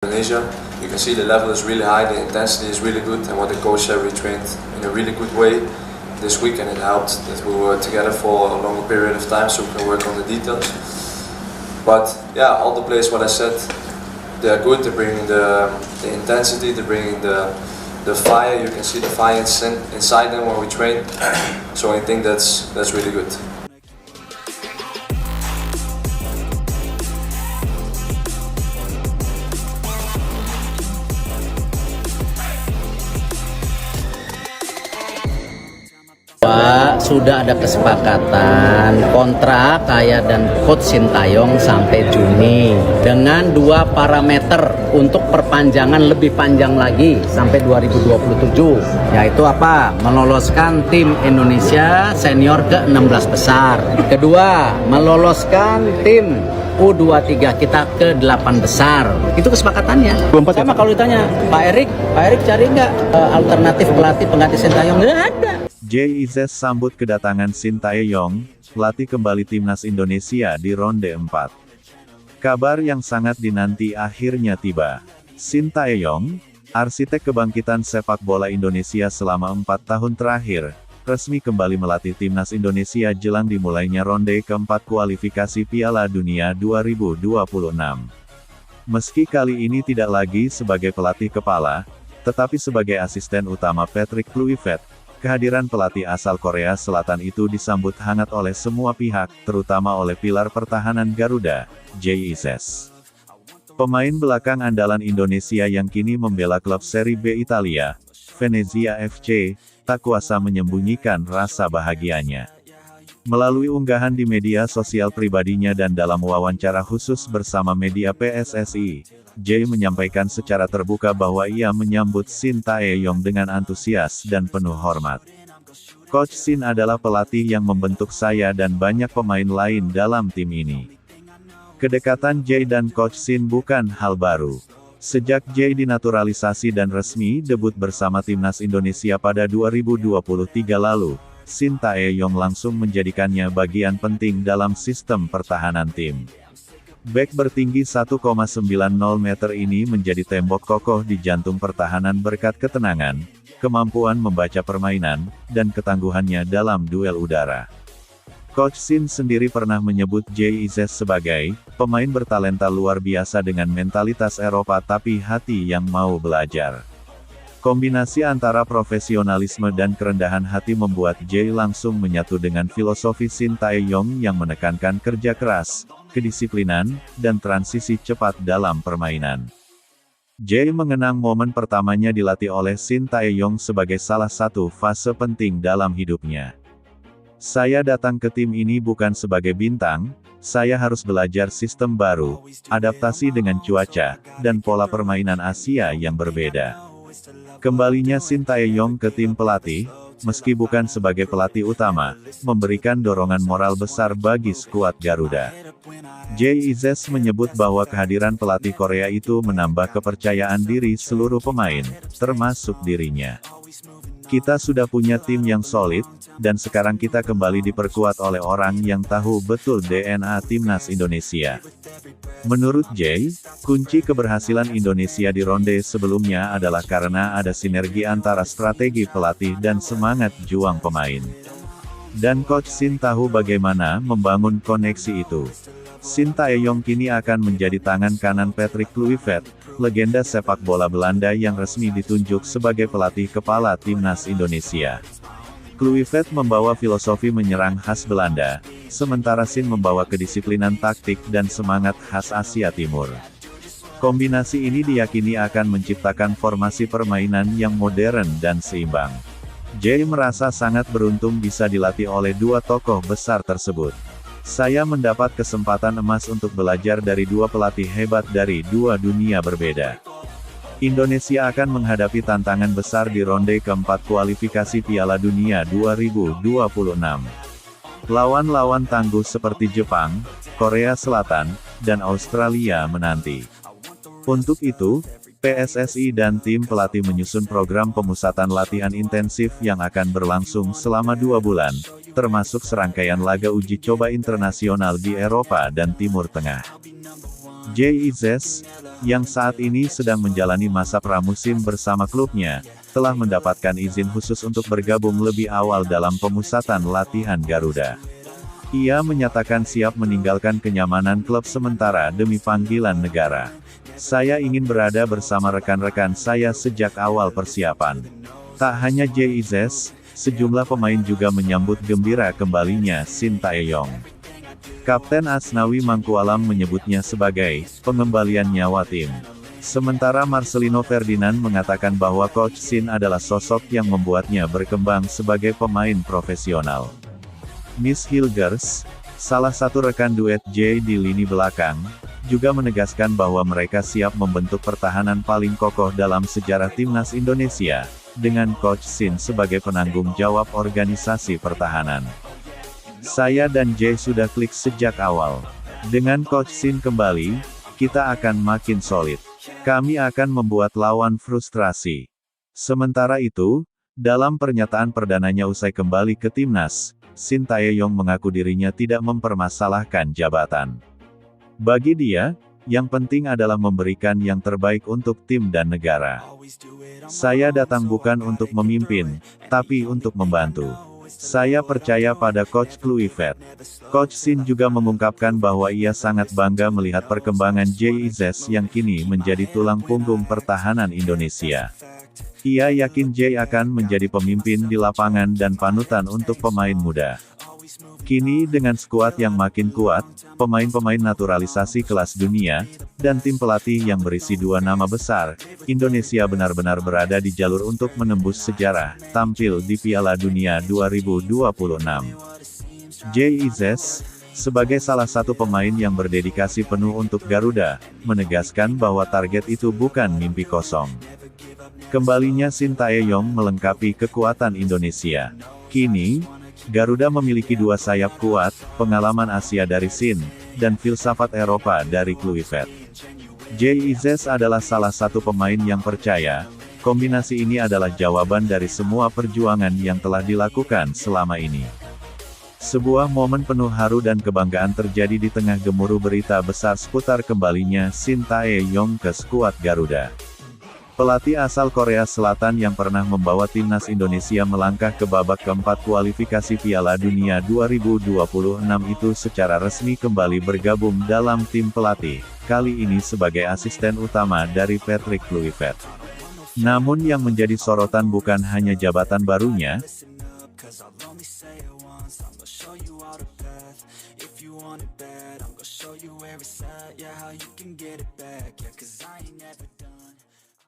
Indonesia. You can see the level is really high, the intensity is really good, and what the coach said, we trained in a really good way this week, and it helped that we were together for a longer period of time so we can work on the details. But yeah, all the players, what I said, they are good. They're bringing the intensity, they're bringing the fire. You can see the fire inside them when we train. So I think that's really good. Sudah ada kesepakatan kontrak saya dan Coach Sintayong sampai Juni dengan dua parameter untuk perpanjangan lebih panjang lagi sampai 2027, yaitu apa? Meloloskan tim Indonesia senior ke 16 besar. Kedua, meloloskan tim U23 kita ke 8 besar. Itu kesepakatannya. Sama kalau ditanya Pak Erik cari nggak alternatif pelatih pengganti Sintayong? Nggak ada. JIZ sambut kedatangan Sintayong, pelatih kembali timnas Indonesia di ronde 4. Kabar yang sangat dinanti akhirnya tiba. Sintayong, arsitek kebangkitan sepak bola Indonesia selama 4 tahun terakhir, resmi kembali melatih timnas Indonesia jelang dimulainya ronde keempat kualifikasi Piala Dunia 2026. Meski kali ini tidak lagi sebagai pelatih kepala, tetapi sebagai asisten utama Patrick Kluivert, kehadiran pelatih asal Korea Selatan itu disambut hangat oleh semua pihak, terutama oleh pilar pertahanan Garuda, JIZ. Pemain belakang andalan Indonesia yang kini membela klub Serie B Italia, Venezia FC, tak kuasa menyembunyikan rasa bahagianya. Melalui unggahan di media sosial pribadinya dan dalam wawancara khusus bersama media PSSI, Jay menyampaikan secara terbuka bahwa ia menyambut Sintayong dengan antusias dan penuh hormat. Coach Sin adalah pelatih yang membentuk saya dan banyak pemain lain dalam tim ini. Kedekatan Jay dan Coach Sin bukan hal baru. Sejak Jay dinaturalisasi dan resmi debut bersama timnas Indonesia pada 2023 lalu, Sintayong langsung menjadikannya bagian penting dalam sistem pertahanan tim. Bek bertinggi 1,90 meter ini menjadi tembok kokoh di jantung pertahanan berkat ketenangan, kemampuan membaca permainan, dan ketangguhannya dalam duel udara. Coach Sin sendiri pernah menyebut JIZ sebagai pemain bertalenta luar biasa dengan mentalitas Eropa tapi hati yang mau belajar. Kombinasi antara profesionalisme dan kerendahan hati membuat Jay langsung menyatu dengan filosofi Sintayong yang menekankan kerja keras, kedisiplinan, dan transisi cepat dalam permainan. Jay mengenang momen pertamanya dilatih oleh Sintayong sebagai salah satu fase penting dalam hidupnya. Saya datang ke tim ini bukan sebagai bintang, saya harus belajar sistem baru, adaptasi dengan cuaca, dan pola permainan Asia yang berbeda. Kembalinya Sintayong ke tim pelatih, meski bukan sebagai pelatih utama, memberikan dorongan moral besar bagi skuad Garuda. JIZ menyebut bahwa kehadiran pelatih Korea itu menambah kepercayaan diri seluruh pemain, termasuk dirinya. Kita sudah punya tim yang solid, dan sekarang kita kembali diperkuat oleh orang yang tahu betul DNA timnas Indonesia. Menurut Jay, kunci keberhasilan Indonesia di ronde sebelumnya adalah karena ada sinergi antara strategi pelatih dan semangat juang pemain. Dan Coach Sin tahu bagaimana membangun koneksi itu. Sintayong kini akan menjadi tangan kanan Patrick Kluivert, legenda sepak bola Belanda yang resmi ditunjuk sebagai pelatih kepala timnas Indonesia. Kluivert membawa filosofi menyerang khas Belanda, sementara Sin membawa kedisiplinan taktik dan semangat khas Asia Timur. Kombinasi ini diyakini akan menciptakan formasi permainan yang modern dan seimbang. Jay merasa sangat beruntung bisa dilatih oleh dua tokoh besar tersebut. Saya mendapat kesempatan emas untuk belajar dari dua pelatih hebat dari dua dunia berbeda. Indonesia akan menghadapi tantangan besar di ronde keempat kualifikasi Piala Dunia 2026. Lawan-lawan tangguh seperti Jepang, Korea Selatan, dan Australia menanti. Untuk itu, PSSI dan tim pelatih menyusun program pemusatan latihan intensif yang akan berlangsung selama 2 bulan, termasuk serangkaian laga uji coba internasional di Eropa dan Timur Tengah. Jay Izes, yang saat ini sedang menjalani masa pramusim bersama klubnya, telah mendapatkan izin khusus untuk bergabung lebih awal dalam pemusatan latihan Garuda. Ia menyatakan siap meninggalkan kenyamanan klub sementara demi panggilan negara. Saya ingin berada bersama rekan-rekan saya sejak awal persiapan. Tak hanya Jay Izes, sejumlah pemain juga menyambut gembira kembalinya Shin Tae-yong. Kapten Asnawi Mangkualam menyebutnya sebagai pengembalian nyawa tim. Sementara Marcelino Ferdinand mengatakan bahwa Coach Shin adalah sosok yang membuatnya berkembang sebagai pemain profesional. Miss Hilgers, salah satu rekan duet Jay di lini belakang, juga menegaskan bahwa mereka siap membentuk pertahanan paling kokoh dalam sejarah timnas Indonesia, dengan Coach Shin sebagai penanggung jawab organisasi pertahanan. Saya dan Jay sudah klik sejak awal. Dengan Coach Shin kembali, kita akan makin solid. Kami akan membuat lawan frustrasi. Sementara itu, dalam pernyataan perdananya usai kembali ke timnas, Shin Tae-yong mengaku dirinya tidak mempermasalahkan jabatan. Bagi dia, yang penting adalah memberikan yang terbaik untuk tim dan negara. Saya datang bukan untuk memimpin, tapi untuk membantu. Saya percaya pada Coach Kluivert. Coach Shin juga mengungkapkan bahwa ia sangat bangga melihat perkembangan Jay Izes yang kini menjadi tulang punggung pertahanan Indonesia. Ia yakin Jay akan menjadi pemimpin di lapangan dan panutan untuk pemain muda. Kini dengan skuad yang makin kuat, pemain-pemain naturalisasi kelas dunia, dan tim pelatih yang berisi dua nama besar, Indonesia benar-benar berada di jalur untuk menembus sejarah, tampil di Piala Dunia 2026. Jay Izes, sebagai salah satu pemain yang berdedikasi penuh untuk Garuda, menegaskan bahwa target itu bukan mimpi kosong. Kembalinya Shin Tae-yong melengkapi kekuatan Indonesia. Kini, Garuda memiliki dua sayap kuat, pengalaman Asia dari Shin, dan filsafat Eropa dari Kluivert. Jay Izes adalah salah satu pemain yang percaya, kombinasi ini adalah jawaban dari semua perjuangan yang telah dilakukan selama ini. Sebuah momen penuh haru dan kebanggaan terjadi di tengah gemuruh berita besar seputar kembalinya Shin Tae-yong ke skuad Garuda. Pelatih asal Korea Selatan yang pernah membawa timnas Indonesia melangkah ke babak keempat kualifikasi Piala Dunia 2026 itu secara resmi kembali bergabung dalam tim pelatih, kali ini sebagai asisten utama dari Patrick Kluivert. Namun yang menjadi sorotan bukan hanya jabatan barunya, show you where it's at, yeah, how you can get it back, yeah, 'cause I ain't never